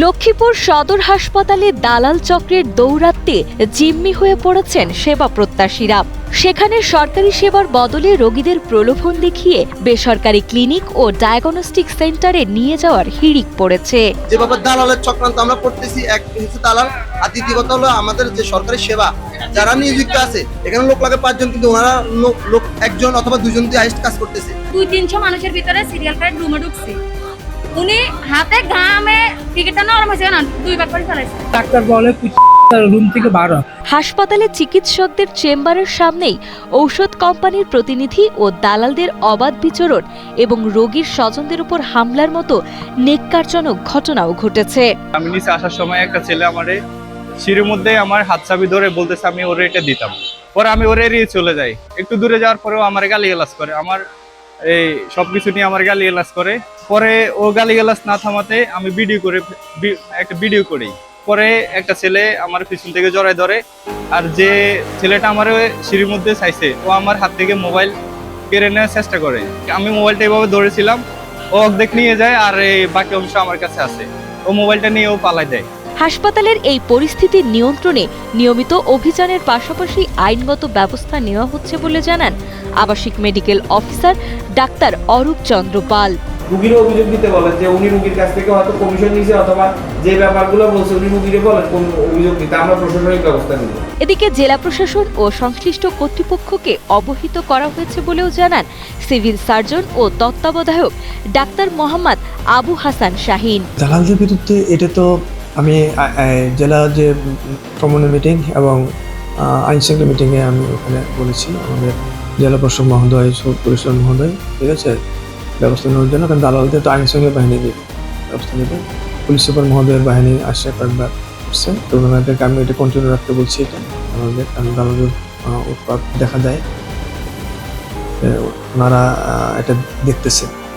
লক্ষ্মীপুর সদর হাসপাতালে দালাল চক্রের দৌরাত্ম্যে জিম্মি হয়ে পড়েছেন সেবা প্রত্যাশীরা। সেখানে সরকারি সেবার বদলে রোগীদের প্রলোভন দেখিয়ে বেসরকারি ক্লিনিক ও ডায়াগনস্টিক সেন্টারে নিয়ে যাওয়ার হিড়িক পড়েছে। যেভাবে দালালের চক্রান্ত আমরা করতেছি, এক হচ্ছে দালাল, আর দ্বিতীয়ত হলো আমাদের যে সরকারি সেবা যারা নিয়োজিত আছে, এখানে লোক লাগে 5 জন, কিন্তু ওনারা লোক 1 জন অথবা 2 জন দিয়ে হাইস্ট কাজ করতেছে। 200-300 মানুষের ভিতরে সিরিয়াল কার্ড রুমে ঢুকছে, উনি হাতে ঘামে টিকিটটা নরম হয়েছে না 2 বার করে চালাইছে। ডাক্তার বলে রুম থেকে বার হ। হাসপাতালে চিকিৎসকদের চেম্বারের সামনেই ঔষধ কোম্পানির প্রতিনিধি ও দালালদের অবাধ বিচরণ এবং রোগীর স্বজনদের উপর হামলার মতো নেক্কারজনক ঘটনাও ঘটেছে। আমি নিচে আসার সময় একটা ছেলে আমারে সিঁড়ির মধ্যে আমার হাত চাবি ধরে বলতেছে আমি ওরে এটা দিতাম। পরে আমি ওরে এড়িয়ে চলে যাই। একটু দূরে যাওয়ার পরেও আমার গালিগালাজ করে, আমার এই সবকিছু নিয়ে আমার গালিগালাজ করে। পরে ও গালিগালাজ না থামাতে আমি একটা ভিডিও করি। পরে একটা ছেলে আমার পিছন থেকে জড়ায় ধরে, আর যে ছেলেটা আমার সিঁড়ির মধ্যে চাইছে ও আমার হাত থেকে মোবাইল কেড়ে নেওয়ার চেষ্টা করে। আমি মোবাইলটা এভাবে ধরেছিলাম, ও অর্ধেক নিয়ে যায় আর এই বাকি অংশ আমার কাছে আছে। ও মোবাইলটা নিয়ে ও পালাই দেয়। হাসপাতালের এই পরিস্থিতির নিয়ন্ত্রণে নিয়মিত অভিযানের পাশাপাশি আইনগত ব্যবস্থা নেওয়া হচ্ছে বলে জানান আবাসিক medical officer doctor Arup Chandra Pal. রুগীর অভিযোগ দিতে বলেন যে উনি রুগীর কাছ থেকে হয়তো কমিশন নিয়েছে, অথবা যে ব্যাপারগুলো বলছে উনি রুগীরে বলেন কোন অভিযোগ দিতে, আমরা প্রশাসনিক ব্যবস্থা নিব। এদিকে জেলা প্রশাসন ও সংশ্লিষ্ট কর্তৃপক্ষকে অবহিত করা হয়েছে বলেও জানান সিভিল সার্জন ও তত্ত্বাবধায়ক ডাক্তার মোহাম্মদ আবু হাসান শাহিন। দালালদের বিরুদ্ধে এটা তো আমি জেলা যে কমিউনিটি মিটিং এবং আইনশৃঙ্খলা মিটিংয়ে আমি ওখানে বলেছি আমাদের জেলা প্রশাসক মহোদয়, পুলিশের মহোদয়, ঠিক আছে, ব্যবস্থা নেওয়ার জন্য। কারণ দালালদের তো আইনশৃঙ্খলা বাহিনী ব্যবস্থা নেবে, পুলিশ সুপার মহোদয়ের বাহিনী আসছে কয়েকবার করছে। তো ওনাদেরকে আমি এটা কন্টিনিউ রাখতে বলছি, এটা আমাদের কারণ দালালদের উৎপাদ দেখা দেয়, ওনারা এটা দেখতেছে।